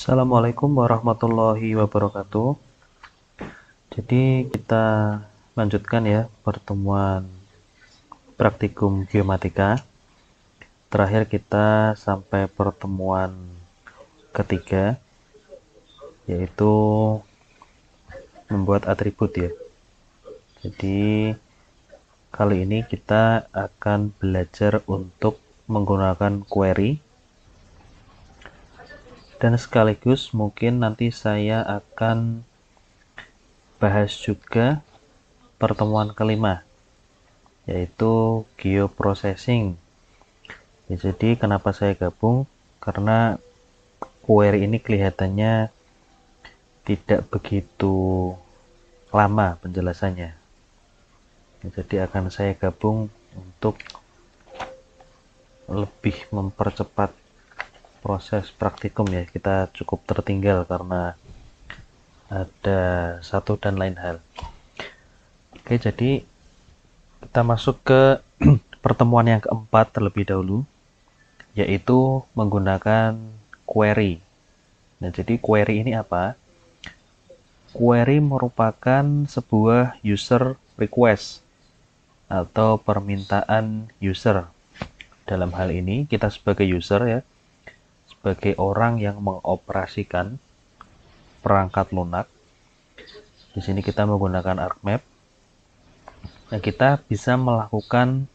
Assalamualaikum warahmatullahi wabarakatuh. Jadi kita lanjutkan ya pertemuan praktikum geomatika. Terakhir kita sampai pertemuan ketiga, yaitu membuat atribut ya. Jadi kali ini kita akan belajar untuk menggunakan query, dan sekaligus mungkin nanti saya akan bahas juga pertemuan kelima, yaitu geoprocessing. Ya, jadi kenapa saya gabung? Karena query ini kelihatannya tidak begitu lama penjelasannya. Ya, jadi akan saya gabung untuk lebih mempercepat proses praktikum ya. Kita cukup tertinggal karena ada satu dan lain hal. Oke, jadi kita masuk ke pertemuan yang keempat terlebih dahulu, yaitu menggunakan query. Nah, jadi query ini apa? Query merupakan sebuah user request atau permintaan user. Dalam hal ini kita sebagai user ya, sebagai orang yang mengoperasikan perangkat lunak. Di sini kita menggunakan ArcMap. Nah, kita bisa melakukan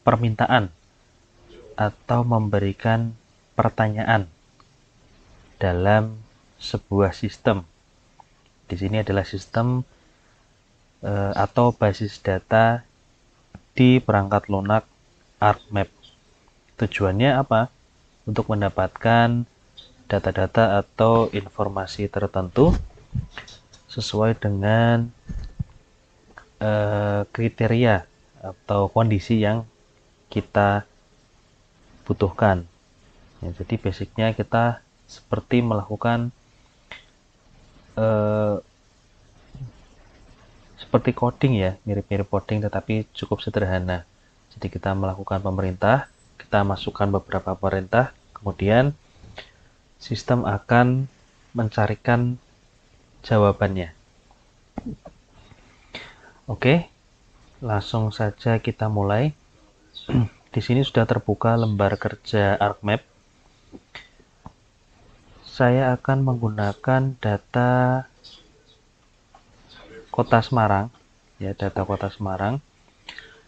permintaan atau memberikan pertanyaan dalam sebuah sistem. Di sini adalah sistem atau basis data di perangkat lunak ArcMap. Tujuannya apa? Untuk mendapatkan data-data atau informasi tertentu sesuai dengan kriteria atau kondisi yang kita butuhkan. Ya, jadi basicnya kita seperti melakukan seperti coding ya, mirip-mirip coding tetapi cukup sederhana. Jadi kita melakukan pemerintah, kita masukkan beberapa perintah, kemudian sistem akan mencarikan jawabannya. Oke, langsung saja kita mulai. Di sini sudah terbuka lembar kerja ArcMap. Saya akan menggunakan data Kota Semarang, ya, data Kota Semarang.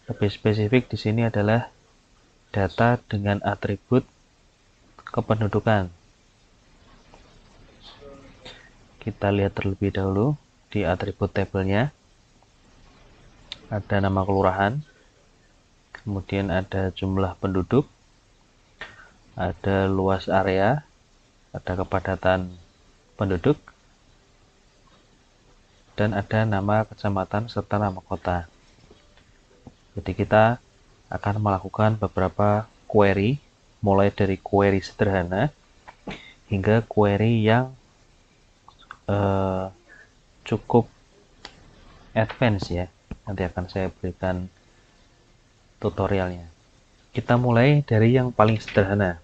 Lebih spesifik di sini adalah data dengan atribut kependudukan. Kita lihat terlebih dahulu di atribut tabelnya. Ada nama kelurahan, kemudian ada jumlah penduduk, ada luas area, ada kepadatan penduduk, dan ada nama kecamatan serta nama kota. Jadi kita akan melakukan beberapa query, mulai dari query sederhana hingga query yang cukup advance ya. Nanti akan saya berikan tutorialnya. Kita mulai dari yang paling sederhana.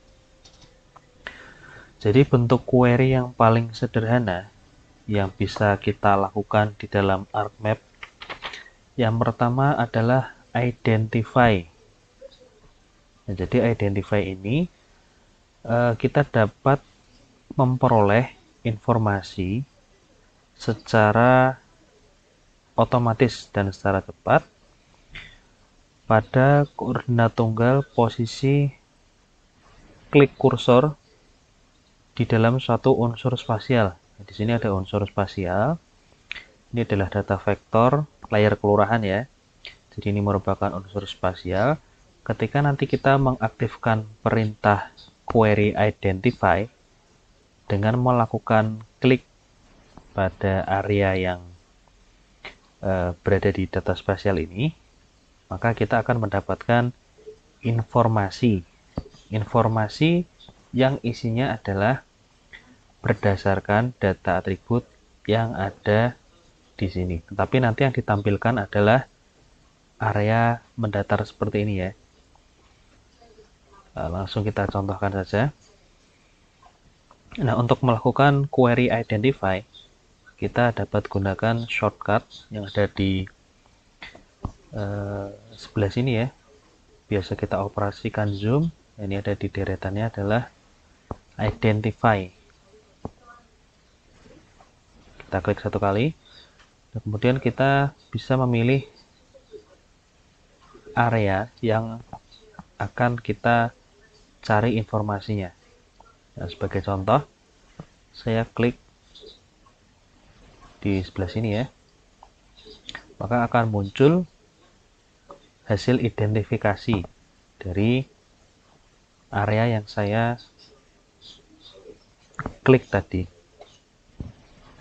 Jadi bentuk query yang paling sederhana yang bisa kita lakukan di dalam ArcMap, yang pertama adalah identify. Nah, jadi identify ini kita dapat memperoleh informasi secara otomatis dan secara cepat pada koordinat tunggal posisi klik kursor di dalam suatu unsur spasial. Nah, di sini ada unsur spasial. Ini adalah data vektor layer kelurahan ya. Jadi ini merupakan unsur spasial. Ketika nanti kita mengaktifkan perintah query identify dengan melakukan klik pada area yang berada di data spasial ini, maka kita akan mendapatkan informasi yang isinya adalah berdasarkan data atribut yang ada di sini. Tetapi nanti yang ditampilkan adalah area mendatar seperti ini ya. Langsung kita contohkan saja. Nah, untuk melakukan query identify, kita dapat gunakan shortcut yang ada di sebelah sini ya. Biasa kita operasikan zoom. Ini ada di deretannya adalah identify. Kita klik satu kali. Dan kemudian kita bisa memilih area yang akan kita cari informasinya. Nah, sebagai contoh, saya klik di sebelah sini ya. Maka akan muncul hasil identifikasi dari area yang saya klik tadi.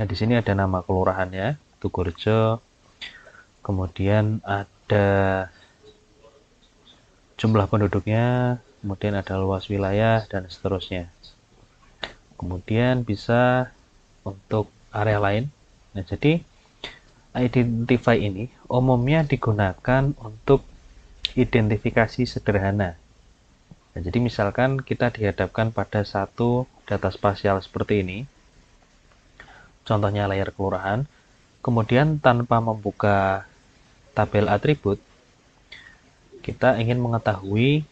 Nah, di sini ada nama kelurahannya, Tugurejo. Kemudian ada jumlah penduduknya, kemudian ada luas wilayah dan seterusnya. Kemudian bisa untuk area lain. Nah, jadi identify ini umumnya digunakan untuk identifikasi sederhana. Nah, jadi misalkan kita dihadapkan pada satu data spasial seperti ini, contohnya layar kelurahan, kemudian tanpa membuka tabel atribut, kita ingin mengetahui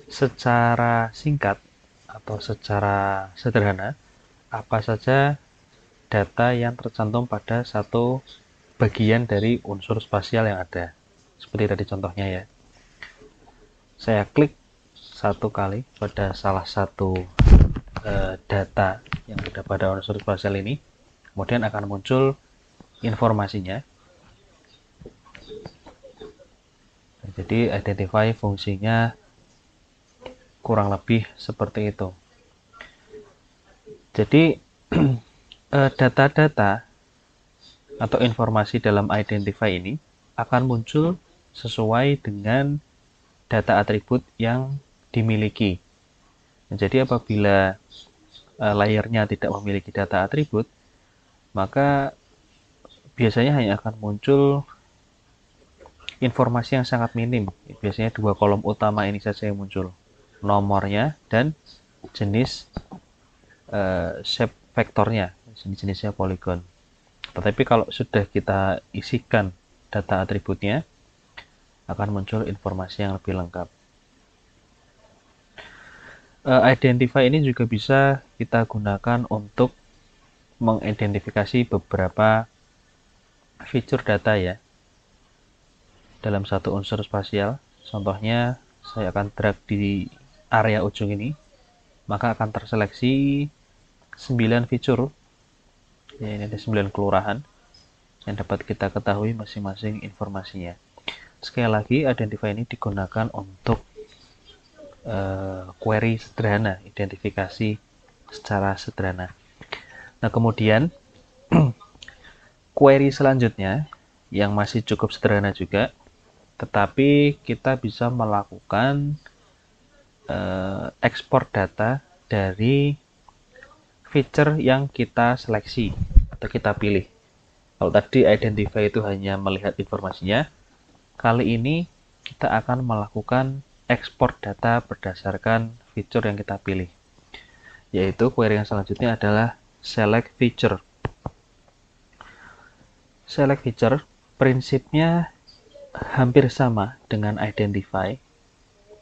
secara singkat atau secara sederhana apa saja data yang tercantum pada satu bagian dari unsur spasial yang ada. Seperti tadi contohnya ya. Saya klik satu kali pada salah satu data yang ada pada unsur spasial ini, kemudian akan muncul informasinya. Jadi identify fungsinya kurang lebih seperti itu. Jadi data-data atau informasi dalam identify ini akan muncul sesuai dengan data atribut yang dimiliki. Jadi apabila layernya tidak memiliki data atribut, maka biasanya hanya akan muncul informasi yang sangat minim. Biasanya dua kolom utama ini saja yang muncul, nomornya dan jenis shape vektornya, jenisnya poligon. Tetapi kalau sudah kita isikan data atributnya, akan muncul informasi yang lebih lengkap. Identify ini juga bisa kita gunakan untuk mengidentifikasi beberapa fitur data ya dalam satu unsur spasial. Contohnya saya akan drag di area ujung ini, maka akan terseleksi 9 fitur ya, ini ada 9 kelurahan yang dapat kita ketahui masing-masing informasinya. Sekali lagi, identify ini digunakan untuk query sederhana, identifikasi secara sederhana. Nah, kemudian query selanjutnya yang masih cukup sederhana juga, tetapi kita bisa melakukan ekspor data dari feature yang kita seleksi atau kita pilih. Kalau tadi identify itu hanya melihat informasinya, kali ini kita akan melakukan ekspor data berdasarkan fitur yang kita pilih. Yaitu query yang selanjutnya adalah select feature. Select feature prinsipnya hampir sama dengan identify.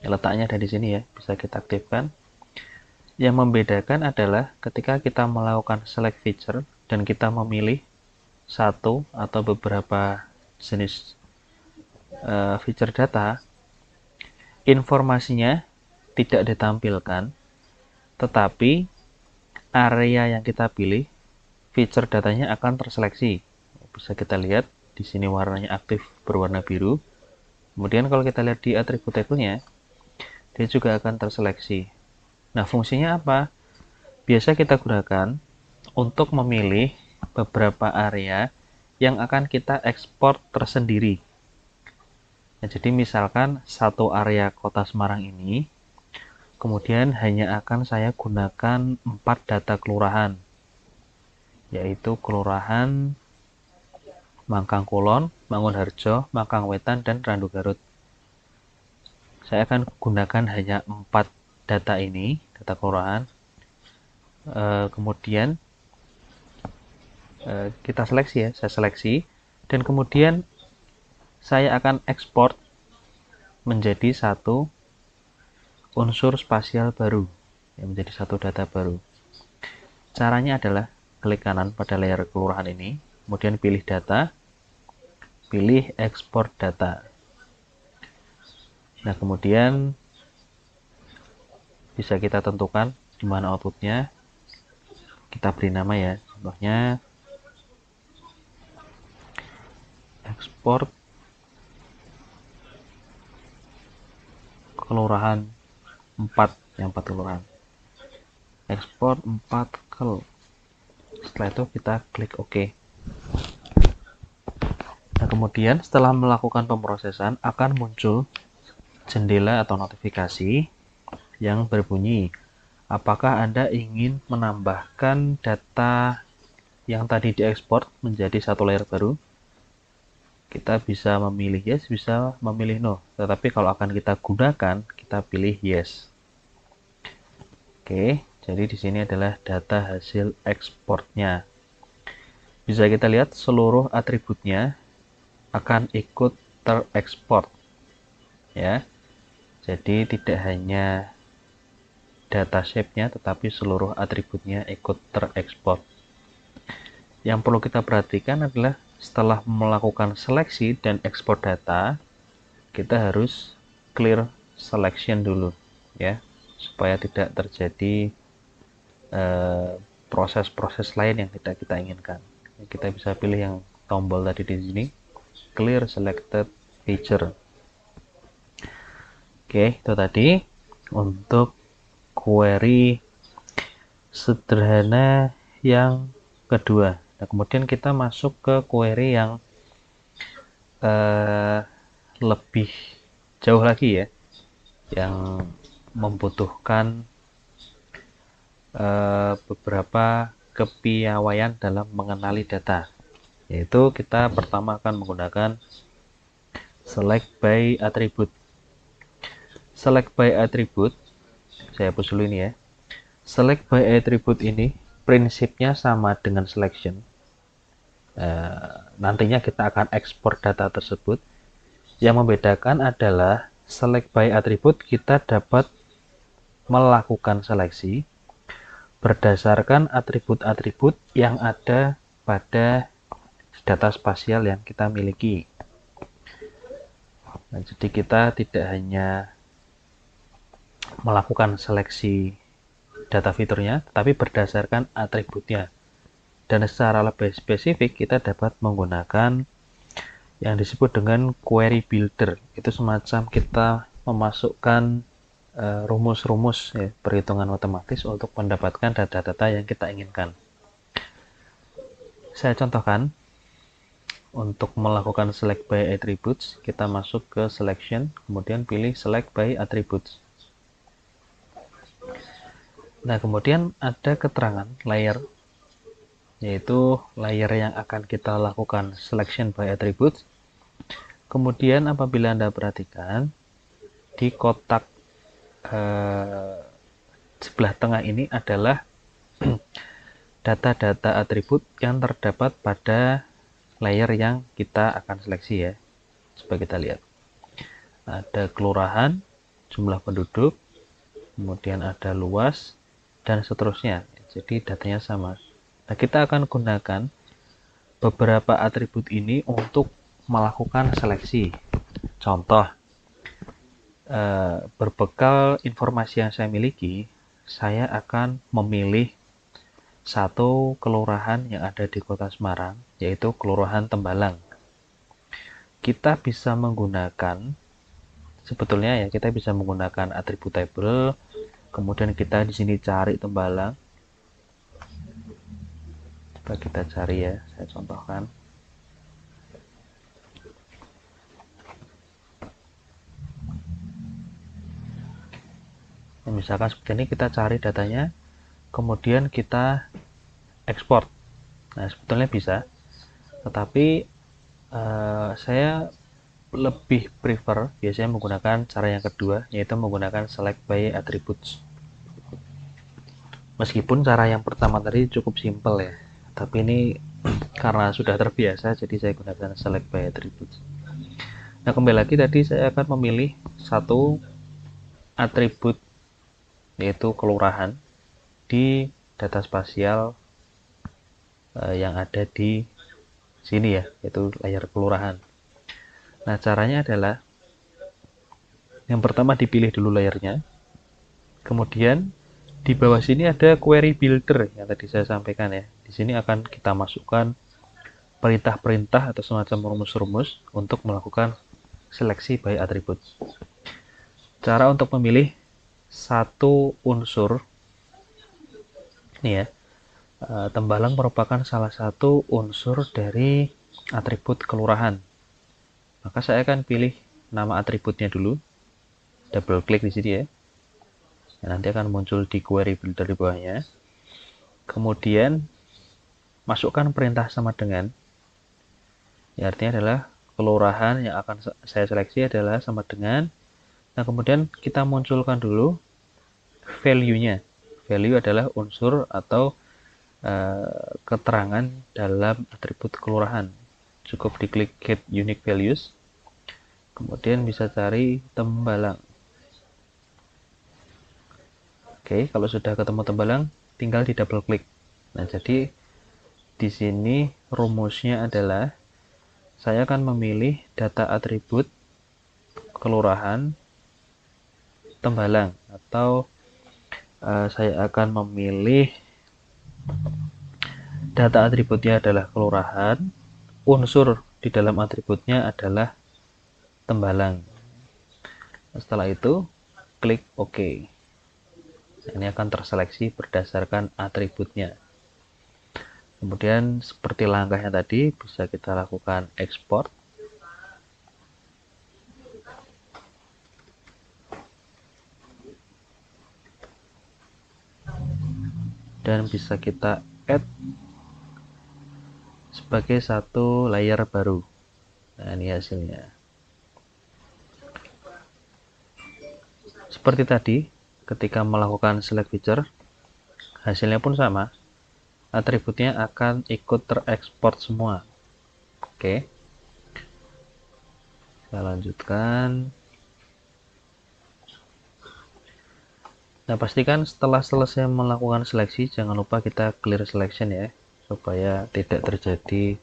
Letaknya ada di sini ya, bisa kita aktifkan. Yang membedakan adalah ketika kita melakukan select feature dan kita memilih satu atau beberapa jenis feature data, informasinya tidak ditampilkan, tetapi area yang kita pilih, feature datanya akan terseleksi. Bisa kita lihat di sini warnanya aktif berwarna biru. Kemudian kalau kita lihat di atribut tabelnya, dia juga akan terseleksi. Nah, fungsinya apa? Biasa kita gunakan untuk memilih beberapa area yang akan kita ekspor tersendiri. Nah, jadi misalkan satu area kota Semarang ini, kemudian hanya akan saya gunakan 4 data kelurahan, yaitu kelurahan Mangkang Kulon, Mangunharjo, Mangkang Wetan, dan Randu Garut. Saya akan gunakan hanya 4 data ini, data kelurahan. Kemudian kita seleksi ya, saya seleksi, dan kemudian saya akan ekspor menjadi satu unsur spasial baru, yang menjadi satu data baru. Caranya adalah klik kanan pada layar kelurahan ini, kemudian pilih data, pilih ekspor data. Nah, kemudian bisa kita tentukan di mana outputnya. Kita beri nama ya, contohnya ekspor kelurahan 4, yang 4 kelurahan. Ekspor 4 kel. Setelah itu kita klik OK. Nah, kemudian setelah melakukan pemrosesan akan muncul jendela atau notifikasi yang berbunyi, apakah Anda ingin menambahkan data yang tadi diekspor menjadi satu layer baru? Kita bisa memilih yes, bisa memilih no. Tetapi kalau akan kita gunakan, kita pilih yes. Oke, jadi di sini adalah data hasil ekspornya. Bisa kita lihat seluruh atributnya akan ikut terekspor. Ya. Jadi tidak hanya data shape-nya, tetapi seluruh atributnya ikut terekspor. Yang perlu kita perhatikan adalah setelah melakukan seleksi dan ekspor data, kita harus clear selection dulu, ya, supaya tidak terjadi proses-proses lain yang tidak kita inginkan. Kita bisa pilih yang tombol tadi di sini, clear selected feature. Oke, itu tadi untuk query sederhana yang kedua. Nah, kemudian kita masuk ke query yang lebih jauh lagi ya, yang membutuhkan beberapa kepiawaian dalam mengenali data. Yaitu kita pertama akan menggunakan select by attribute. Select by attribute, saya hapus dulu ini ya. Select by attribute ini prinsipnya sama dengan selection. Nantinya kita akan ekspor data tersebut. Yang membedakan adalah select by attribute kita dapat melakukan seleksi berdasarkan atribut-atribut yang ada pada data spasial yang kita miliki. Nah, jadi kita tidak hanya melakukan seleksi data fiturnya, tetapi berdasarkan atributnya. Dan secara lebih spesifik, kita dapat menggunakan yang disebut dengan query builder. Itu semacam kita memasukkan rumus-rumus ya, perhitungan otomatis untuk mendapatkan data-data yang kita inginkan. Saya contohkan. Untuk melakukan select by attributes, kita masuk ke selection, kemudian pilih select by attributes. Nah, kemudian ada keterangan layer, yaitu layer yang akan kita lakukan selection by attributes. Kemudian apabila Anda perhatikan, di kotak sebelah tengah ini adalah data-data atribut yang terdapat pada layer yang kita akan seleksi ya. Coba kita lihat. Ada kelurahan, jumlah penduduk, kemudian ada luas, dan seterusnya. Jadi datanya sama. Nah, kita akan gunakan beberapa atribut ini untuk melakukan seleksi. Contoh, berbekal informasi yang saya miliki, saya akan memilih satu kelurahan yang ada di Kota Semarang, yaitu Kelurahan Tembalang. Kita bisa menggunakan, sebetulnya ya, kita bisa menggunakan atribut table, kemudian kita di sini cari Tembalang. Coba kita cari ya, saya contohkan. Nah, misalkan seperti ini, kita cari datanya, kemudian kita ekspor. Nah, sebetulnya bisa, tetapi saya lebih prefer biasanya menggunakan cara yang kedua, yaitu menggunakan select by attributes. Meskipun cara yang pertama tadi cukup simpel ya, tapi ini karena sudah terbiasa jadi saya gunakan select by attributes. Nah, kembali lagi tadi saya akan memilih satu atribut yaitu kelurahan di data spasial yang ada di sini ya, yaitu layar kelurahan. Nah, caranya adalah yang pertama dipilih dulu layarnya, kemudian di bawah sini ada query builder yang tadi saya sampaikan ya. Di sini akan kita masukkan perintah-perintah atau semacam rumus-rumus untuk melakukan seleksi by attributes. Cara untuk memilih satu unsur ini ya, tembalang merupakan salah satu unsur dari atribut kelurahan. Maka saya akan pilih nama atributnya dulu, double klik di sini ya. Nanti akan muncul di query builder di bawahnya. Kemudian masukkan perintah sama dengan, ya artinya adalah kelurahan yang akan saya seleksi adalah sama dengan. Nah, kemudian kita munculkan dulu value-nya. Value adalah unsur atau keterangan dalam atribut kelurahan. Cukup diklik get unique values, kemudian bisa cari tembalang. Oke, kalau sudah ketemu tembalang, tinggal di double klik. Nah, jadi di sini rumusnya adalah saya akan memilih data atribut kelurahan tembalang, atau saya akan memilih data atributnya adalah kelurahan, unsur di dalam atributnya adalah tembalang. Setelah itu klik OK. Ini akan terseleksi berdasarkan atributnya. Kemudian seperti langkahnya tadi bisa kita lakukan export. Dan bisa kita add sebagai satu layer baru. Nah, ini hasilnya. Seperti tadi, ketika melakukan select feature, hasilnya pun sama. Atributnya akan ikut terekspor semua. Oke. Kita lanjutkan. Nah, pastikan setelah selesai melakukan seleksi, jangan lupa kita clear selection ya, supaya tidak terjadi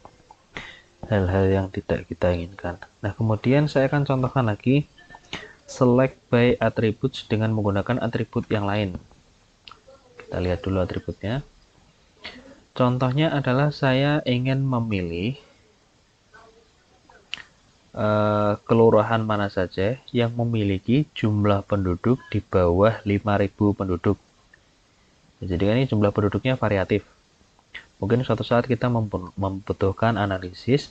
hal-hal yang tidak kita inginkan. Nah, kemudian saya akan contohkan lagi select by attributes dengan menggunakan atribut yang lain. Kita lihat dulu atributnya. Contohnya adalah saya ingin memilih kelurahan mana saja yang memiliki jumlah penduduk di bawah 5.000 penduduk. Jadi ini jumlah penduduknya variatif. Mungkin suatu saat kita membutuhkan analisis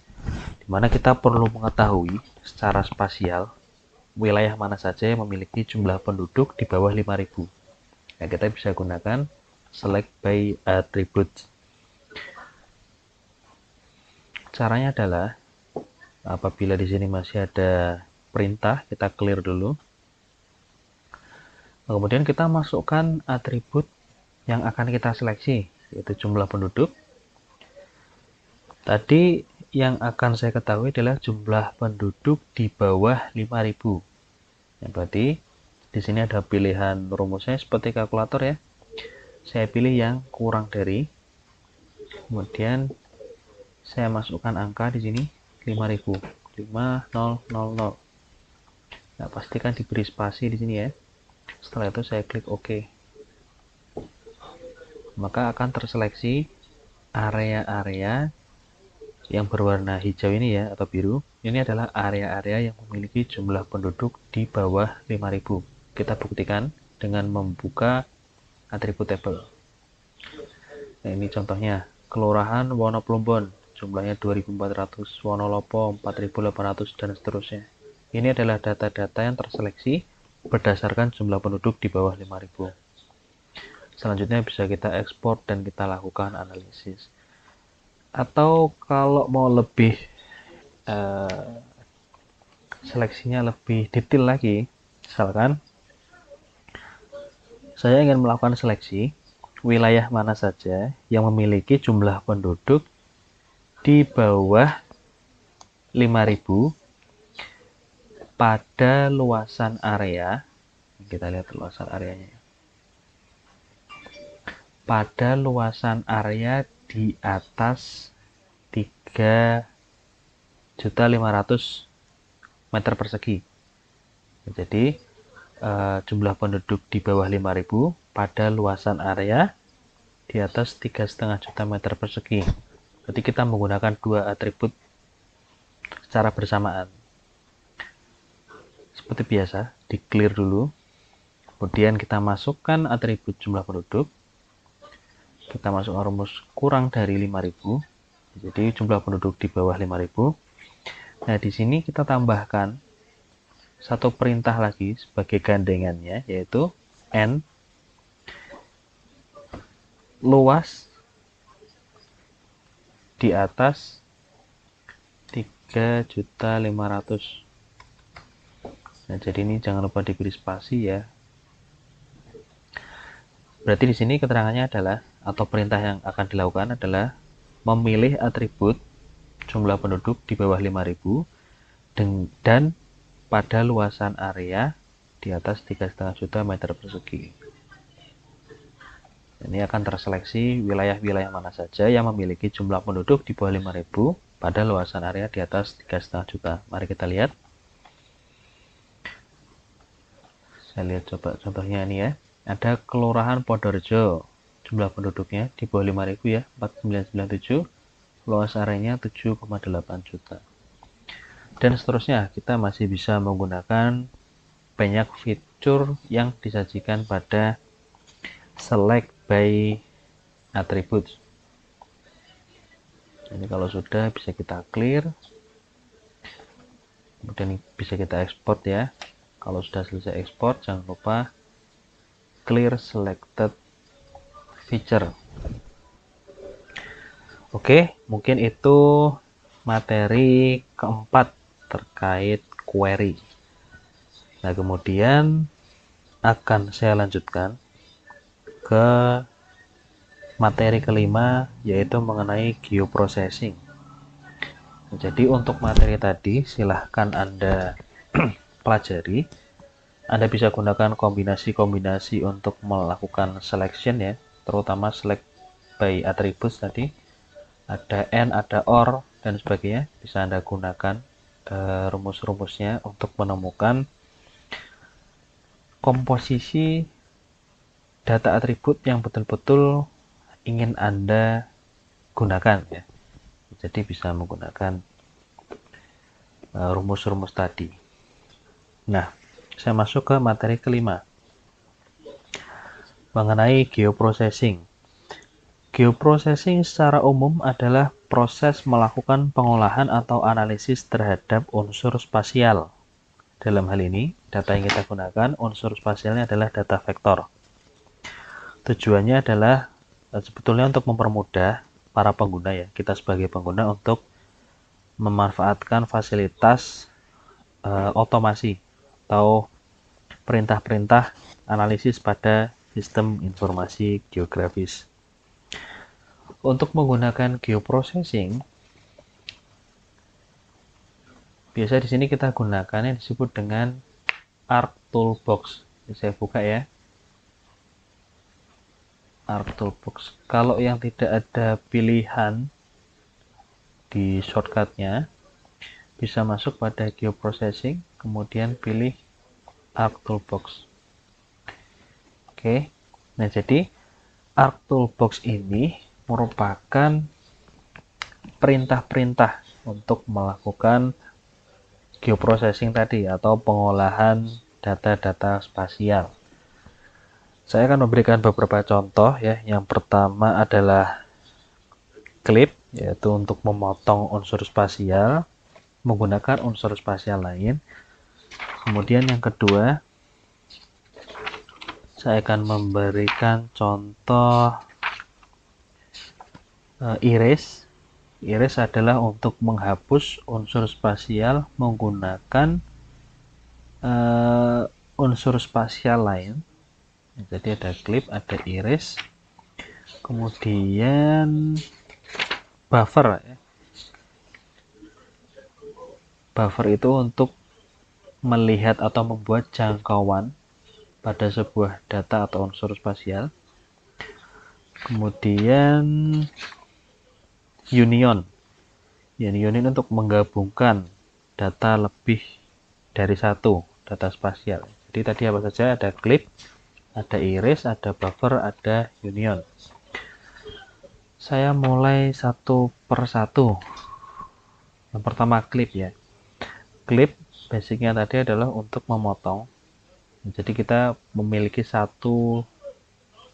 di mana kita perlu mengetahui secara spasial wilayah mana saja yang memiliki jumlah penduduk di bawah 5.000. Nah, kita bisa gunakan select by attributes. Caranya adalah apabila di sini masih ada perintah, kita clear dulu. Kemudian kita masukkan atribut yang akan kita seleksi, yaitu jumlah penduduk. Tadi yang akan saya ketahui adalah jumlah penduduk di bawah 5.000. Ya, berarti di sini ada pilihan rumusnya seperti kalkulator ya. Saya pilih yang kurang dari. Kemudian saya masukkan angka di sini 5.000. 5000. Nah, pastikan diberi spasi di sini ya. Setelah itu saya klik OK. Maka akan terseleksi area-area yang berwarna hijau ini ya, atau biru. Ini adalah area-area yang memiliki jumlah penduduk di bawah 5.000. Kita buktikan dengan membuka atribut table. Nah, ini contohnya. Kelurahan Wonoplumbon, jumlahnya 2.400, Wonolopo 4.800, dan seterusnya. Ini adalah data-data yang terseleksi berdasarkan jumlah penduduk di bawah 5.000. Selanjutnya bisa kita ekspor dan kita lakukan analisis. Atau kalau mau lebih seleksinya lebih detail lagi, misalkan saya ingin melakukan seleksi wilayah mana saja yang memiliki jumlah penduduk di bawah 5.000 pada luasan area. Kita lihat luasan areanya. Pada luasan area di atas 3.500.000 meter persegi. Jadi jumlah penduduk di bawah 5.000 pada luasan area di atas 3,5 juta meter persegi. Berarti kita menggunakan dua atribut secara bersamaan. Seperti biasa, di clear dulu. Kemudian kita masukkan atribut jumlah penduduk. Kita masukkan rumus kurang dari 5.000. Jadi jumlah penduduk di bawah 5.000. Nah, di sini kita tambahkan satu perintah lagi sebagai gandengannya, yaitu N luas di atas 3.500.000. Nah, jadi ini jangan lupa diberi spasi ya. Berarti di sini keterangannya adalah, atau perintah yang akan dilakukan adalah memilih atribut jumlah penduduk di bawah 5.000 dan pada luasan area di atas 3,5 juta meter persegi. Ini akan terseleksi wilayah-wilayah mana saja yang memiliki jumlah penduduk di bawah 5.000 pada luasan area di atas 3,5 juta. Mari kita lihat. Saya lihat coba contohnya ini ya. Ada Kelurahan Podorejo, jumlah penduduknya di bawah 5.000 ya, 4997, luas areanya 7,8 juta. Dan seterusnya, kita masih bisa menggunakan banyak fitur yang disajikan pada select by attributes. Ini kalau sudah bisa kita clear, kemudian bisa kita ekspor ya. Kalau sudah selesai ekspor, jangan lupa clear selected feature. Oke, mungkin itu materi keempat terkait query. Nah, kemudian akan saya lanjutkan ke materi kelima, yaitu mengenai geoprocessing. Jadi untuk materi tadi silahkan Anda pelajari. Anda bisa gunakan kombinasi-kombinasi untuk melakukan selection ya, terutama select by attributes tadi. Ada AND, ada OR, dan sebagainya. Bisa Anda gunakan rumus-rumusnya untuk menemukan komposisi data atribut yang betul-betul ingin Anda gunakan ya. Jadi bisa menggunakan rumus-rumus tadi. Nah, saya masuk ke materi kelima mengenai geoprocessing. Geoprocessing secara umum adalah proses melakukan pengolahan atau analisis terhadap unsur spasial. Dalam hal ini, data yang kita gunakan, unsur spasialnya adalah data vektor. Tujuannya adalah sebetulnya untuk mempermudah para pengguna ya, kita sebagai pengguna untuk memanfaatkan fasilitas otomasi atau perintah-perintah analisis pada sistem informasi geografis. Untuk menggunakan geoprocessing, biasa di sini kita gunakan yang disebut dengan ArcToolbox. Ini saya buka ya. ArcToolbox. Kalau yang tidak ada pilihan di shortcutnya, bisa masuk pada geoprocessing, kemudian pilih ArcToolbox. Oke, nah jadi ArcToolbox ini merupakan perintah-perintah untuk melakukan geoprocessing tadi atau pengolahan data-data spasial. Saya akan memberikan beberapa contoh ya. Yang pertama adalah clip, yaitu untuk memotong unsur spasial menggunakan unsur spasial lain. Kemudian yang kedua, saya akan memberikan contoh erase. Erase adalah untuk menghapus unsur spasial menggunakan unsur spasial lain. Jadi ada clip, ada erase. Kemudian buffer ya. Buffer itu untuk melihat atau membuat jangkauan pada sebuah data atau unsur spasial. Kemudian union. Union untuk menggabungkan data lebih dari satu data spasial. Jadi tadi apa saja? Ada clip, ada iris, ada buffer, ada union. Saya mulai satu persatu. Yang pertama clip ya. Clip basicnya tadi adalah untuk memotong. Jadi kita memiliki satu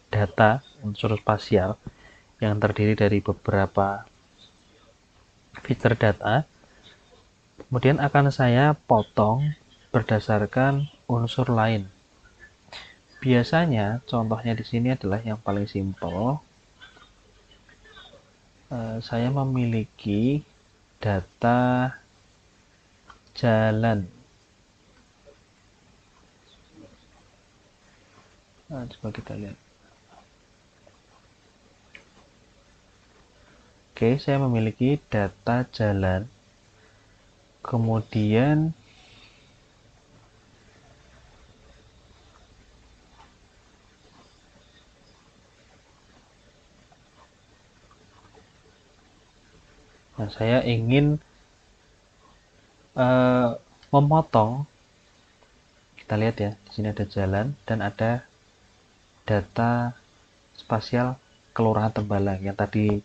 data unsur spasial yang terdiri dari beberapa feature data. Kemudian akan saya potong berdasarkan unsur lain. Biasanya contohnya di sini adalah yang paling simpel. Saya memiliki data jalan. Coba kita lihat. Oke, saya memiliki data jalan. Kemudian saya ingin memotong. Kita lihat ya, di sini ada jalan dan ada data spasial Kelurahan Tembalang yang tadi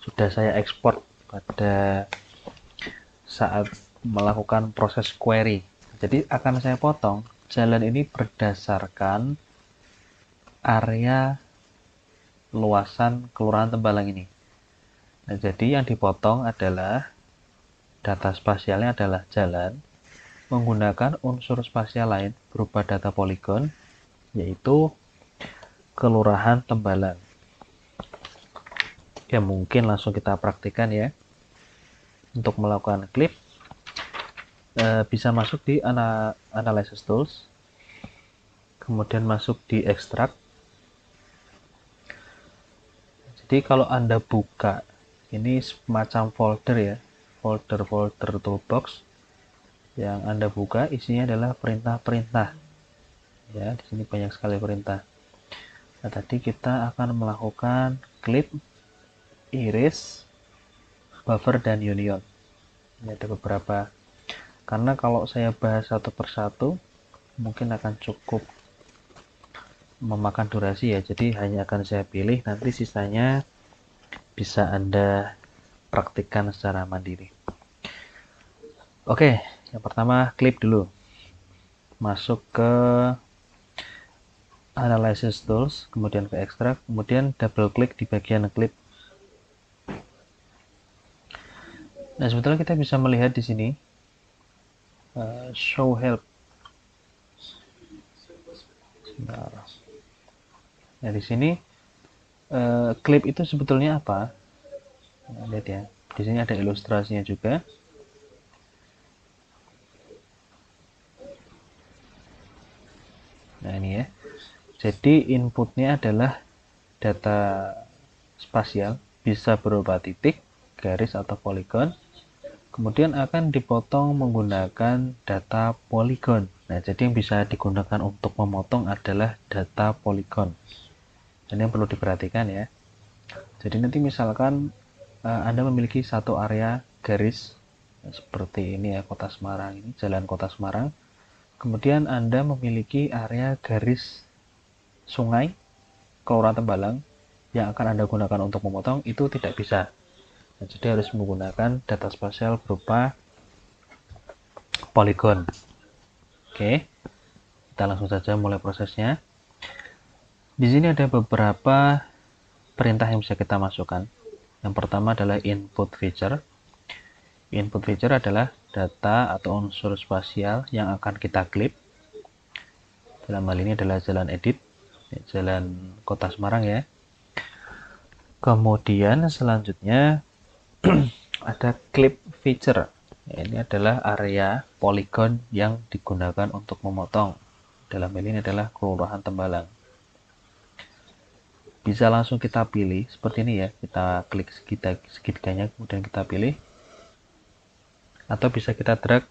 sudah saya ekspor pada saat melakukan proses query. Jadi akan saya potong jalan ini berdasarkan area luasan Kelurahan Tembalang ini. Nah, jadi yang dipotong adalah data spasialnya adalah jalan menggunakan unsur spasial lain berupa data poligon, yaitu Kelurahan Tembalang. Ya, mungkin langsung kita praktikkan ya. Untuk melakukan clip, bisa masuk di Analysis Tools, kemudian masuk di Extract. Jadi kalau Anda buka, ini semacam folder ya, folder toolbox. Yang Anda buka isinya adalah perintah-perintah. Ya, di sini banyak sekali perintah. Nah, tadi kita akan melakukan clip, iris, buffer, dan union. Ini ada beberapa. Karena kalau saya bahas satu persatu, mungkin akan cukup memakan durasi ya. Jadi hanya akan saya pilih, nanti sisanya bisa Anda praktikkan secara mandiri. Oke, yang pertama clip dulu. Masuk ke Analysis Tools, kemudian ke Extract, kemudian double klik di bagian clip. Nah, sebetulnya kita bisa melihat di sini show help. Nah, di sini klip itu sebetulnya apa? Nah, lihat ya, di sini ada ilustrasinya juga. Nah, ini ya. Jadi inputnya adalah data spasial, bisa berupa titik, garis, atau poligon. Kemudian akan dipotong menggunakan data poligon. Nah, jadi yang bisa digunakan untuk memotong adalah data poligon. Dan yang perlu diperhatikan ya. Jadi nanti misalkan Anda memiliki satu area garis seperti ini ya, Kota Semarang ini, Jalan Kota Semarang. Kemudian Anda memiliki area garis sungai Kelurahan Tembalang yang akan Anda gunakan untuk memotong, itu tidak bisa. Nah, jadi harus menggunakan data spasial berupa poligon. Oke, kita langsung saja mulai prosesnya. Di sini ada beberapa perintah yang bisa kita masukkan. Yang pertama adalah input feature. Input feature adalah data atau unsur spasial yang akan kita klip. Dalam hal ini adalah jalan edit, jalan Kota Semarang ya. Kemudian selanjutnya ada clip feature. Ini adalah area poligon yang digunakan untuk memotong. Dalam hal ini adalah Kelurahan Tembalang. bisa langsung kita pilih seperti ini ya, kita klik segitiganya kemudian kita pilih, atau bisa kita drag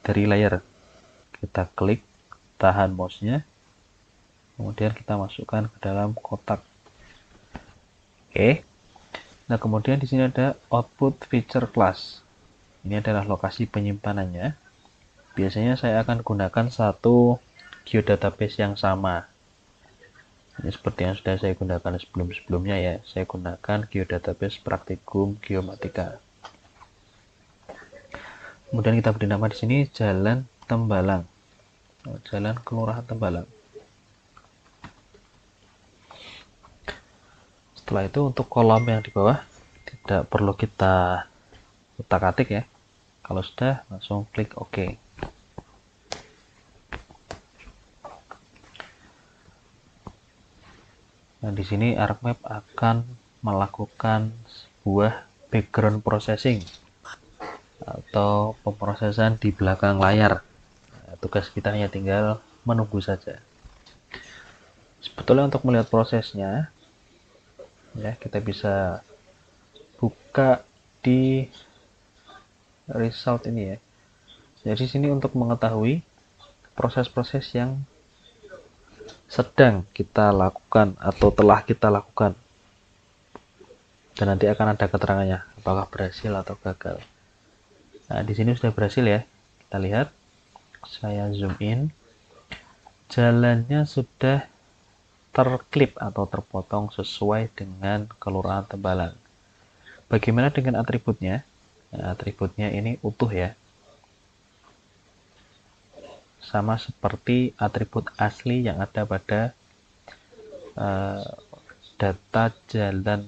dari layer, kita klik, tahan mouse-nya, kemudian kita masukkan ke dalam kotak. Oke. Nah, kemudian di sini ada output feature class. Ini adalah lokasi penyimpanannya. Biasanya saya akan gunakan satu geodatabase yang sama. Ini seperti yang sudah saya gunakan sebelum-sebelumnya ya. Saya gunakan geodatabase Praktikum Geomatika. Kemudian kita beri nama di sini Jalan Tembalang. Jalan Kelurahan Tembalang. Setelah itu untuk kolom yang di bawah tidak perlu kita utak-atik ya. Kalau sudah, langsung klik OK. Nah, di sini ArcMap akan melakukan sebuah background processing atau pemrosesan di belakang layar. Nah, tugas kita hanya tinggal menunggu saja. Sebetulnya untuk melihat prosesnya, ya kita bisa buka di result ini ya. Jadi sini untuk mengetahui proses-proses yang sedang kita lakukan atau telah kita lakukan, dan nanti akan ada keterangannya apakah berhasil atau gagal. Nah, di sini sudah berhasil ya. Kita lihat, saya zoom in, jalannya sudah terklip atau terpotong sesuai dengan Kelurahan Tembalang. Bagaimana dengan atributnya? Nah, atributnya ini utuh ya, sama seperti atribut asli yang ada pada data jalan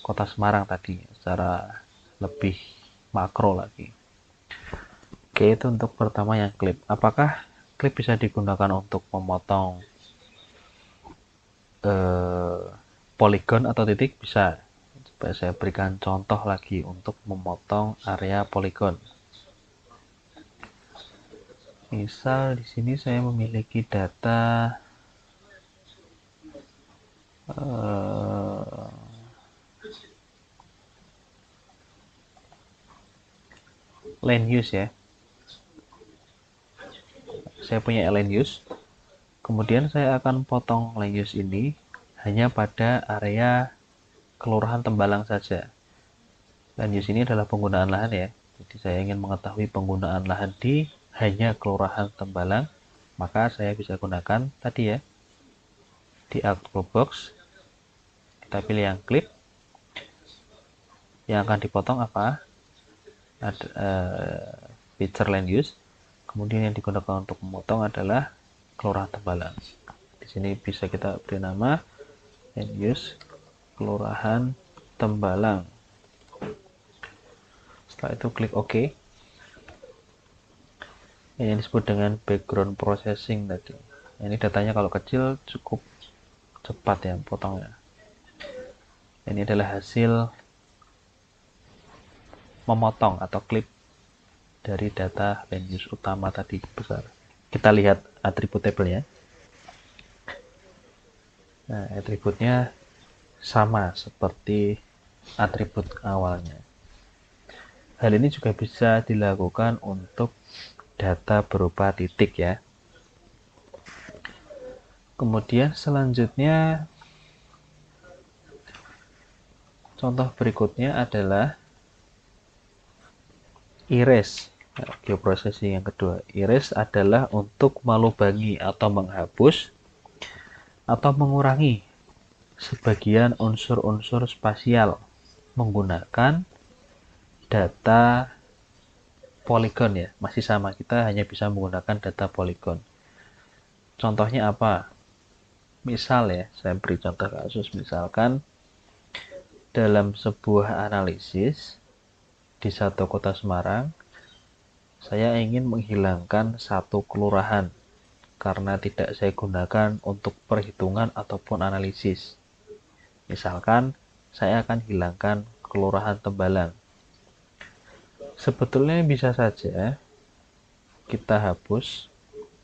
Kota Semarang tadi, secara lebih makro lagi. Oke, itu untuk pertama yang klip. Apakah klip bisa digunakan untuk memotong poligon atau titik? Bisa. Coba saya berikan contoh lagi untuk memotong area poligon. Misal di sini saya memiliki data land use ya. Saya punya land use. Kemudian saya akan potong land use ini hanya pada area Kelurahan Tembalang saja. Land use ini adalah penggunaan lahan ya. Jadi saya ingin mengetahui penggunaan lahan di hanya Kelurahan Tembalang, maka saya bisa gunakan tadi ya, di output box kita pilih yang clip. Yang akan dipotong apa? Ada feature land use. Kemudian yang digunakan untuk memotong adalah Kelurahan Tembalang. Di sini bisa kita beri nama land use Kelurahan Tembalang. Setelah itu klik OK. Yang disebut dengan background processing tadi. Ini datanya kalau kecil cukup cepat ya potongnya. Ini adalah hasil memotong atau klip dari data land use utama tadi besar. Kita lihat atribut tabelnya. Nah, atributnya sama seperti atribut awalnya. Hal ini juga bisa dilakukan untuk data berupa titik ya. Kemudian selanjutnya, contoh berikutnya adalah erase. Nah, geoprocessing yang kedua. Erase adalah untuk melubangi atau menghapus atau mengurangi sebagian unsur-unsur spasial menggunakan data poligon ya. Masih sama, kita hanya bisa menggunakan data poligon. Contohnya apa? Misal ya, saya beri contoh kasus, misalkan dalam sebuah analisis di satu kota Semarang, saya ingin menghilangkan satu kelurahan karena tidak saya gunakan untuk perhitungan ataupun analisis. Misalkan saya akan hilangkan Kelurahan Tembalang. Sebetulnya bisa saja kita hapus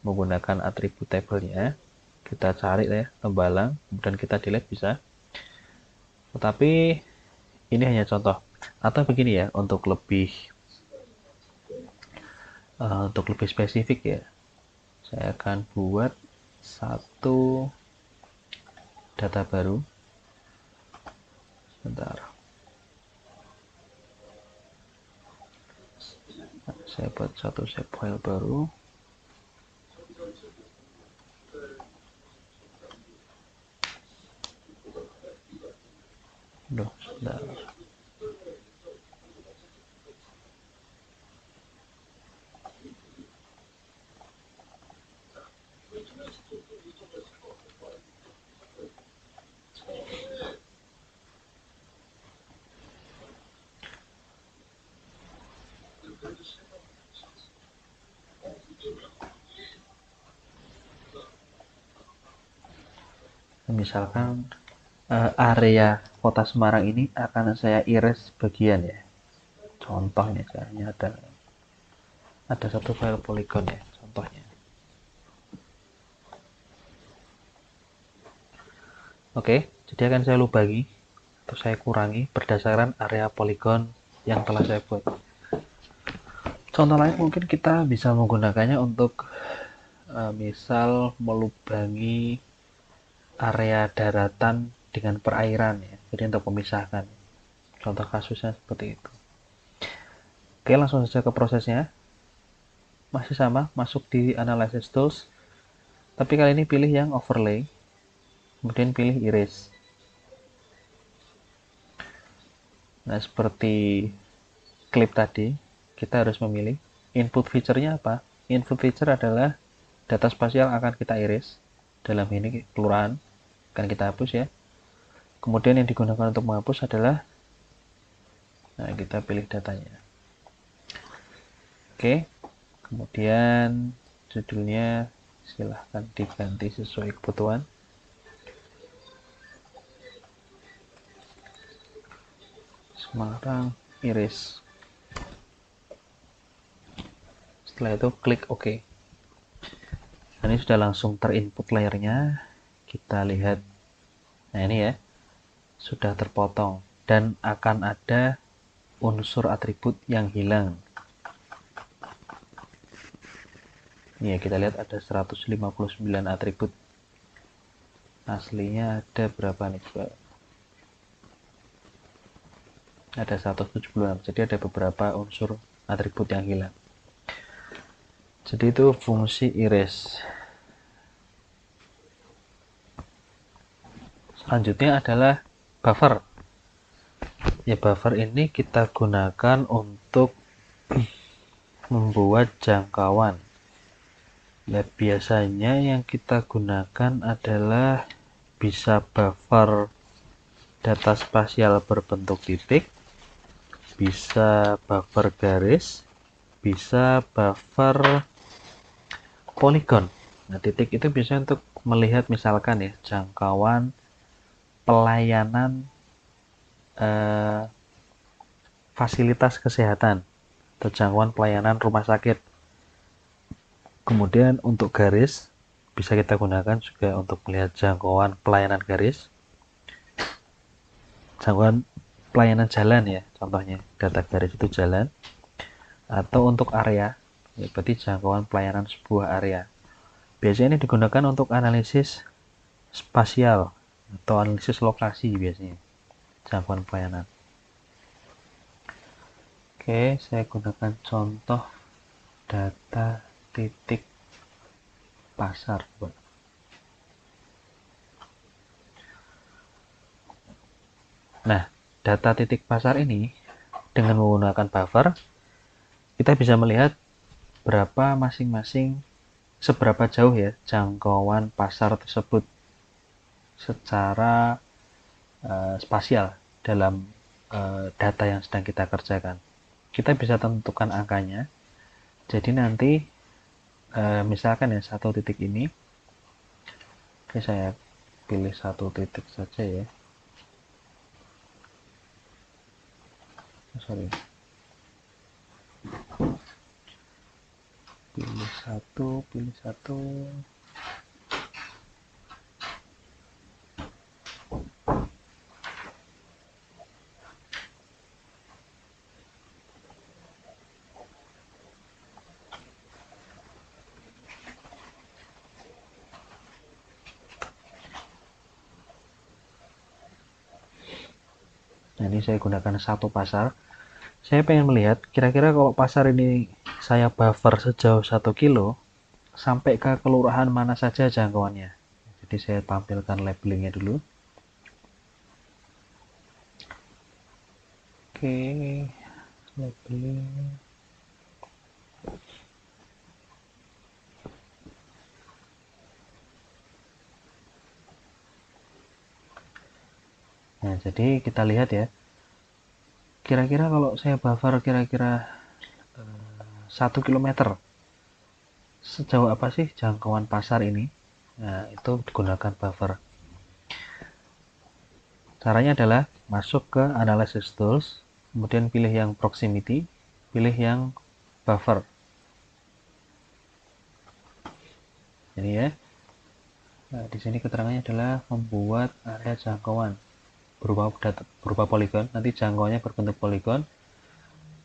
menggunakan atribut tabelnya. Kita cari ya Tembalang, kemudian kita delete bisa. Tetapi ini hanya contoh. Atau begini ya, untuk lebih spesifik ya, saya akan buat satu data baru. Bentar. Saya buat satu shape file baru. Duh, bentar. Misalkan area kota Semarang ini akan saya iris bagian ya. Contohnya misalnya ada satu file polygon ya, contohnya. Oke, jadi akan saya lubangi atau saya kurangi berdasarkan area polygon yang telah saya buat. Contoh lain mungkin kita bisa menggunakannya untuk misal melubangi area daratan dengan perairan ya. Jadi untuk memisahkan. Contoh kasusnya seperti itu. Oke, langsung saja ke prosesnya. Masih sama, masuk di Analysis Tools. Tapi kali ini pilih yang Overlay. Kemudian pilih Erase. Nah, seperti klip tadi, kita harus memilih input feature-nya apa. Input feature adalah data spasial akan kita erase. Dalam ini kelurahan, akan kita hapus ya. Kemudian yang digunakan untuk menghapus adalah, nah kita pilih datanya. Oke, kemudian judulnya silahkan diganti sesuai kebutuhan. Semarang iris. Setelah itu klik OK. Nah, ini sudah langsung terinput layernya. Kita lihat. Nah, ini ya. Sudah terpotong dan akan ada unsur atribut yang hilang. Ini ya, kita lihat ada 159 atribut. Aslinya ada berapa nih, coba? Ada 176. Jadi ada beberapa unsur atribut yang hilang. Jadi itu fungsi erase. Selanjutnya adalah buffer. Ya, buffer ini kita gunakan untuk membuat jangkauan. Ya, biasanya yang kita gunakan adalah bisa buffer data spasial berbentuk titik, bisa buffer garis, bisa buffer polygon. Nah, titik itu bisa untuk melihat misalkan ya jangkauan pelayanan fasilitas kesehatan atau jangkauan pelayanan rumah sakit. Kemudian untuk garis bisa kita gunakan juga untuk melihat jangkauan pelayanan garis, jangkauan pelayanan jalan ya, contohnya data garis itu jalan, atau untuk area ya, berarti jangkauan pelayanan sebuah area. Biasanya ini digunakan untuk analisis spasial atau analisis lokasi biasanya, jangkauan pelayanan. Oke, saya gunakan contoh data titik pasar. Nah, data titik pasar ini dengan menggunakan buffer, kita bisa melihat berapa seberapa jauh ya jangkauan pasar tersebut secara spasial dalam data yang sedang kita kerjakan. Kita bisa tentukan angkanya. Jadi nanti misalkan ya satu titik ini, oke saya pilih satu titik saja ya. Sorry. Pilih satu. Nah, ini saya gunakan satu pasar. Saya pengen melihat kira-kira kalau pasar ini saya buffer sejauh 1 kilo, sampai ke kelurahan mana saja jangkauannya. Jadi saya tampilkan labelingnya dulu. Oke, labeling. Nah, jadi kita lihat ya. Kira-kira kalau saya buffer kira-kira 1 kilometer, sejauh apa sih jangkauan pasar ini? Nah, itu digunakan buffer. Caranya adalah masuk ke Analysis Tools, kemudian pilih yang Proximity, pilih yang Buffer. Ini ya. Nah, di sini keterangannya adalah membuat area jangkauan berupa poligon. Nanti jangkauannya berbentuk poligon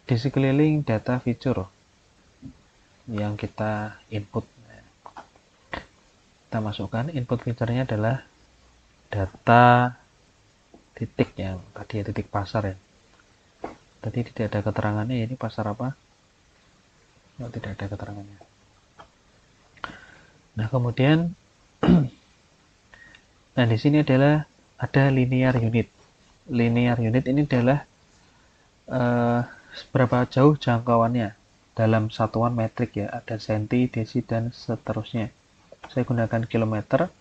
di sekeliling data feature yang kita input. Kita masukkan input feature-nya adalah data titik yang tadi ya, titik pasar ya. Tadi tidak ada keterangannya, ini pasar apa? Oh, tidak ada keterangannya. Nah, kemudian nah di sini adalah ada linear unit. Linear unit ini adalah seberapa jauh jangkauannya dalam satuan metrik ya, ada senti, desi, dan seterusnya. Saya gunakan kilometer.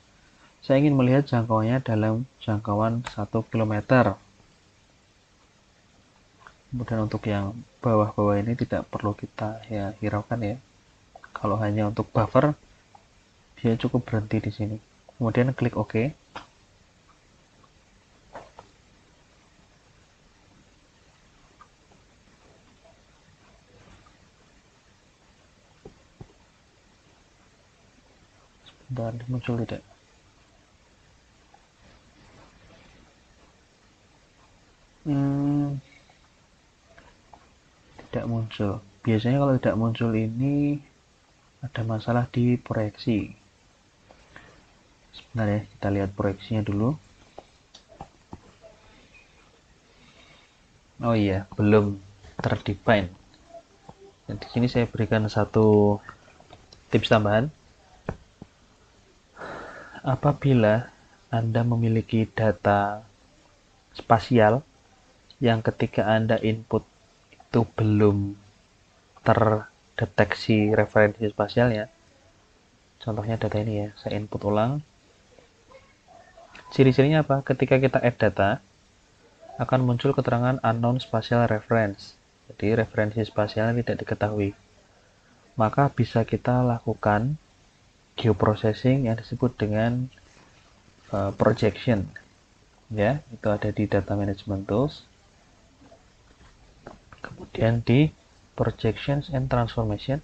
Saya ingin melihat jangkauannya dalam jangkauan 1 kilometer. Kemudian untuk yang bawah-bawah ini tidak perlu kita ya hiraukan ya. Kalau hanya untuk buffer, dia cukup berhenti di sini. Kemudian klik OK. Sebentar, muncul tidak? Hmm, tidak muncul. Biasanya kalau tidak muncul ini ada masalah di proyeksi. Sebentar ya, kita lihat proyeksinya dulu. Oh iya, belum terdefine. Nah, di sini saya berikan satu tips tambahan. Apabila Anda memiliki data spasial yang ketika Anda input itu belum terdeteksi referensi spasialnya, contohnya data ini ya, saya input ulang. Ciri-cirinya apa? Ketika kita add data, akan muncul keterangan unknown spatial reference. Jadi referensi spasialnya tidak diketahui. Maka bisa kita lakukan geoprocessing yang disebut dengan projection. Ya, itu ada di data management tools. Kemudian di projections and transformation.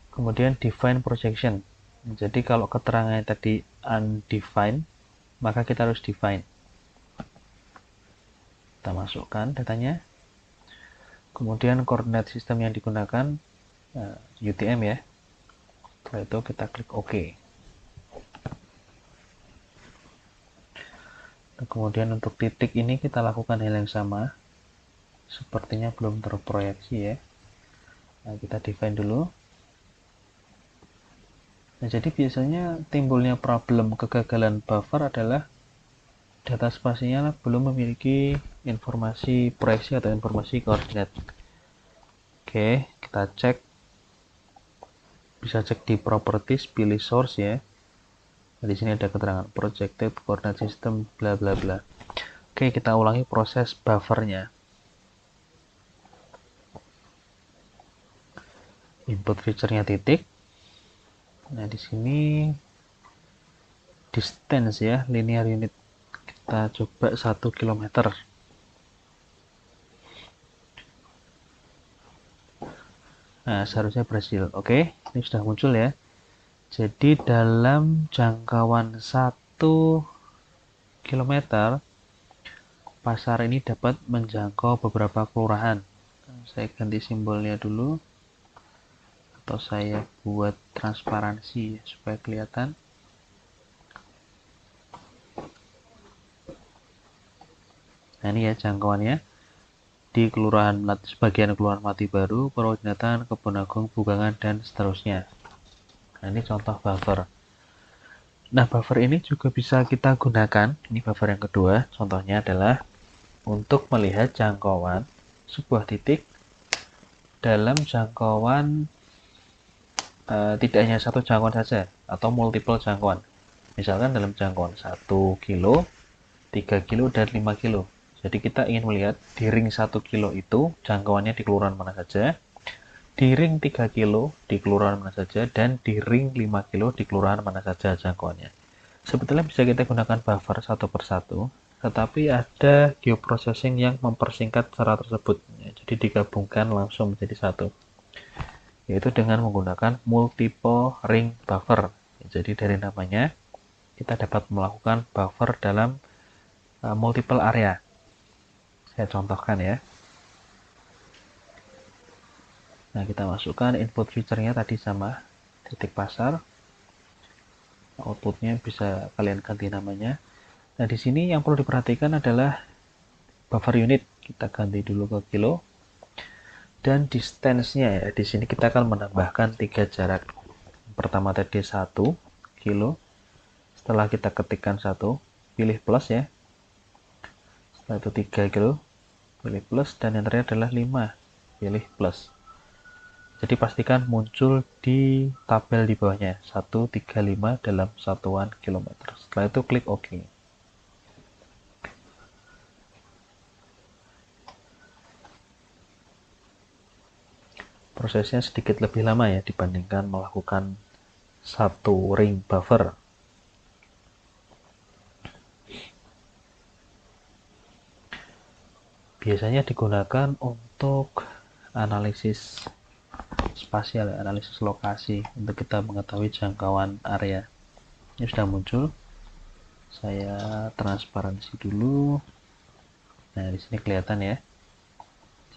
Kemudian define projection. Jadi kalau keterangannya tadi undefined, maka kita harus define. Kita masukkan datanya. Kemudian koordinat sistem yang digunakan UTM ya. Setelah itu kita klik OK. Nah, kemudian untuk titik ini kita lakukan hal yang sama. Sepertinya belum terproyeksi ya. Nah, kita define dulu. Nah, jadi biasanya timbulnya problem kegagalan buffer adalah data spasialnya belum memiliki informasi proyeksi atau informasi koordinat. Oke, kita cek. Bisa cek di properties, pilih source ya. Nah, di sini ada keterangan projected coordinate system bla bla bla. Oke, kita ulangi proses buffernya. Input feature-nya titik. Nah, di sini distance ya, linear unit. Kita coba 1 kilometer. Nah, seharusnya berhasil. Oke, ini sudah muncul ya. Jadi dalam jangkauan 1 kilometer, pasar ini dapat menjangkau beberapa kelurahan. Saya ganti simbolnya dulu. Atau saya buat transparansi supaya kelihatan. Nah ini ya jangkauannya di sebagian Kelurahan Mati Baru, Purwodinatan, Kebon Agung, Bugangan, dan seterusnya. Nah ini contoh buffer. Nah buffer ini juga bisa kita gunakan, ini buffer yang kedua, contohnya adalah untuk melihat jangkauan sebuah titik dalam jangkauan tidak hanya satu jangkauan saja atau multiple jangkauan. Misalkan dalam jangkauan 1 kilo, 3 kilo, dan 5 kilo. Jadi kita ingin melihat di ring 1 kilo itu jangkauannya di kelurahan mana saja, di ring 3 kilo di kelurahan mana saja, dan di ring 5 kilo di kelurahan mana saja jangkauannya. Sebetulnya bisa kita gunakan buffer satu persatu, tetapi ada geoprocessing yang mempersingkat cara tersebut. Jadi digabungkan langsung menjadi satu, yaitu dengan menggunakan multiple ring buffer. Jadi dari namanya kita dapat melakukan buffer dalam multiple area. Saya contohkan ya. Nah, kita masukkan input feature-nya tadi sama titik pasar. Outputnya bisa kalian ganti namanya. Nah, di sini yang perlu diperhatikan adalah buffer unit. Kita ganti dulu ke kilo. Dan distance-nya ya, di sini kita akan menambahkan 3 jarak. Pertama tadi 1 kilo. Setelah kita ketikkan 1, pilih plus ya. Setelah itu 3 kilo, pilih plus, dan yang terakhir adalah 5, pilih plus. Jadi pastikan muncul di tabel di bawahnya 135 dalam satuan kilometer. Setelah itu klik OK. Prosesnya sedikit lebih lama ya dibandingkan melakukan satu ring buffer. Biasanya digunakan untuk analisis spasial, analisis lokasi, untuk kita mengetahui jangkauan area. Ini sudah muncul. Saya transparansi dulu. Nah, di sini kelihatan ya.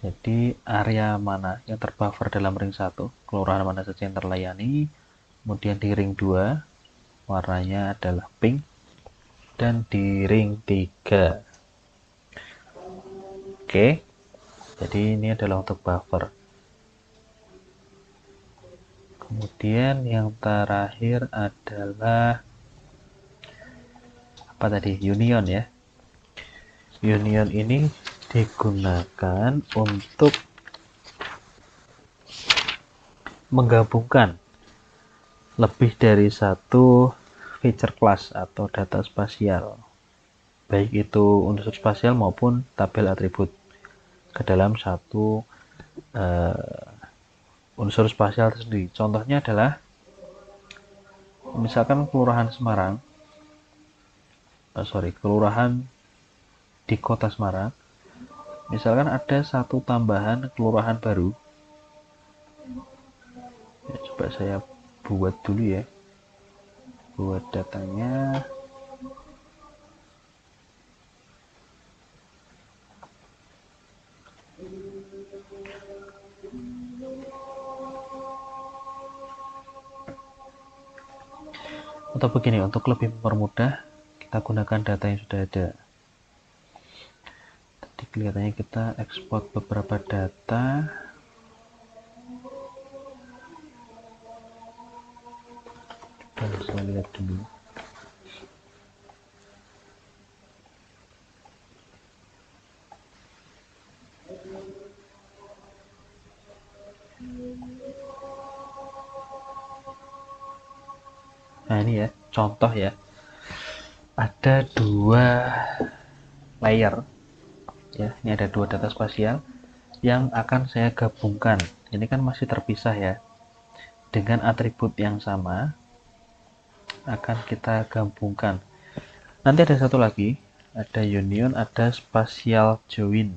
Jadi area mana yang terbuffer dalam ring 1, kelurahan mana saja yang terlayani. Kemudian di ring 2 warnanya adalah pink, dan di ring 3. Oke. Jadi ini adalah untuk buffer. Kemudian yang terakhir adalah apa tadi? Union ya. Union ini digunakan untuk menggabungkan lebih dari satu feature class atau data spasial, baik itu unsur spasial maupun tabel atribut, ke dalam satu unsur spasial tersendiri. Contohnya adalah misalkan kelurahan Semarang, kelurahan di kota Semarang. Misalkan ada satu tambahan kelurahan baru. Ya, coba saya buat dulu ya. Buat datanya. Atau begini, untuk lebih mempermudah, kita gunakan data yang sudah ada. Tadi kelihatannya kita ekspor beberapa data. Saya lihat dulu. Nah ini ya, contoh ya. Ada 2 layer. Ya, ini ada 2 data spasial yang akan saya gabungkan. Ini kan masih terpisah ya. Dengan atribut yang sama akan kita gabungkan. Nanti ada satu lagi, ada union, ada spatial join.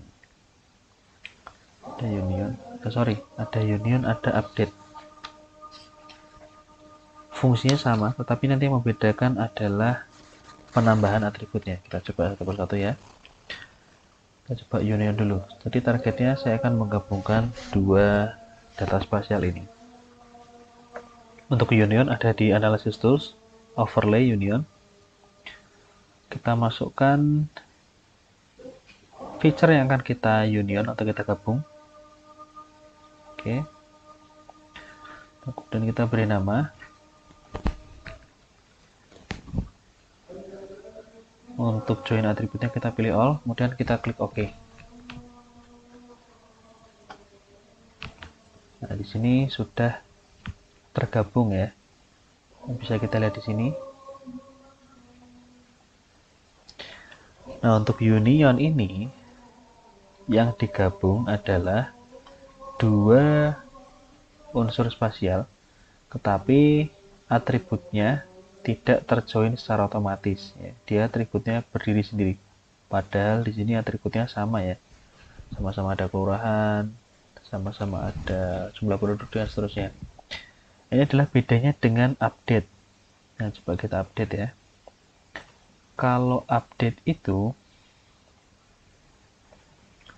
Ada union, ada union, ada update. Fungsinya sama, tetapi nanti yang membedakan adalah penambahan atributnya. Kita coba satu persatu ya. Kita coba union dulu. Jadi targetnya saya akan menggabungkan 2 data spasial ini. Untuk union ada di analysis tools, overlay union. Kita masukkan feature yang akan kita union atau kita gabung. Oke. Dan kita beri nama. Untuk join atributnya kita pilih all, kemudian kita klik OK. Nah, di sini sudah tergabung ya. Bisa kita lihat di sini. Nah, untuk union ini yang digabung adalah dua unsur spasial, tetapi atributnya tidak terjoin secara otomatis ya. Dia atributnya berdiri sendiri. Padahal di sini atributnya sama ya. Sama-sama ada kelurahan, sama-sama ada jumlah penduduk dan seterusnya. Ini adalah bedanya dengan update. Nah, coba kita update ya. Kalau update itu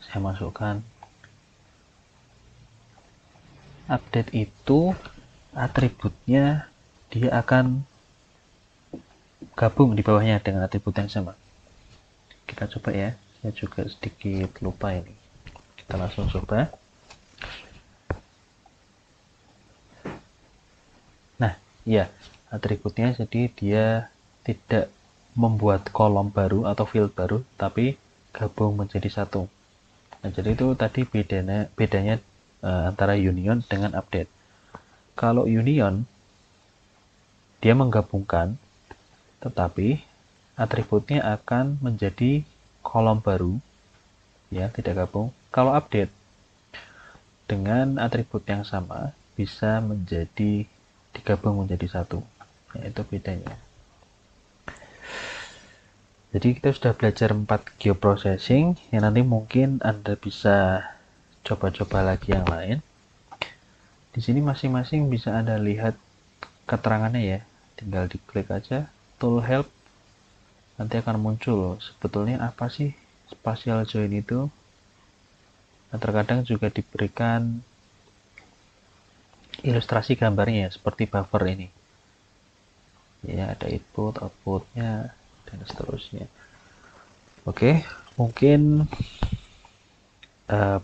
saya masukkan. Update itu atributnya dia akan gabung di bawahnya dengan atribut yang sama. Kita coba ya. Saya juga sedikit lupa ini. Kita langsung coba. Nah, ya, atributnya jadi dia tidak membuat kolom baru atau field baru, tapi gabung menjadi satu. Nah, jadi itu tadi bedanya antara union dengan update. Kalau union, dia menggabungkan, tetapi atributnya akan menjadi kolom baru, ya, tidak gabung. Kalau update, dengan atribut yang sama, bisa digabung menjadi satu. Ya, itu bedanya. Jadi kita sudah belajar 4 geoprocessing, yang nanti mungkin Anda bisa coba-coba lagi yang lain. Di sini masing-masing bisa Anda lihat keterangannya ya. Tinggal diklik aja tool help, nanti akan muncul sebetulnya apa sih spatial join itu. Nah, terkadang juga diberikan ilustrasi gambarnya ya, seperti buffer ini. Ya, ada input, outputnya, dan seterusnya. Oke, mungkin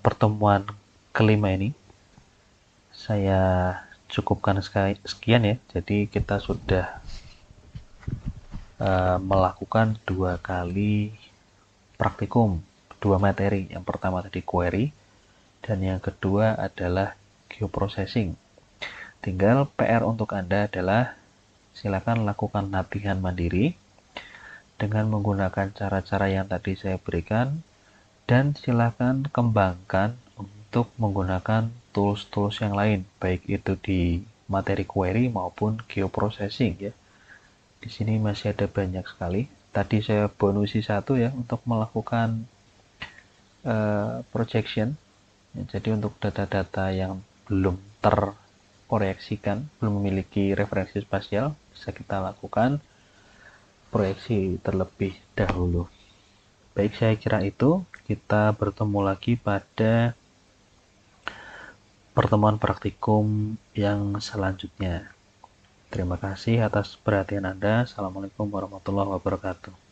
pertemuan kelima ini saya cukupkan sekian ya. Jadi kita sudah melakukan 2 kali praktikum, 2 materi. Yang pertama tadi query, dan yang kedua adalah geoprocessing. Tinggal PR untuk Anda adalah silakan lakukan latihan mandiri dengan menggunakan cara-cara yang tadi saya berikan, dan silakan kembangkan untuk menggunakan tools-tools yang lain, baik itu di materi query maupun geoprocessing ya. Di sini masih ada banyak sekali. Tadi saya bonusi satu ya untuk melakukan projection. Ya, jadi untuk data-data yang belum terproyeksikan, belum memiliki referensi spasial, bisa kita lakukan proyeksi terlebih dahulu. Baik, saya kira itu. Kita bertemu lagi pada pertemuan praktikum yang selanjutnya. Terima kasih atas perhatian Anda. Assalamualaikum warahmatullahi wabarakatuh.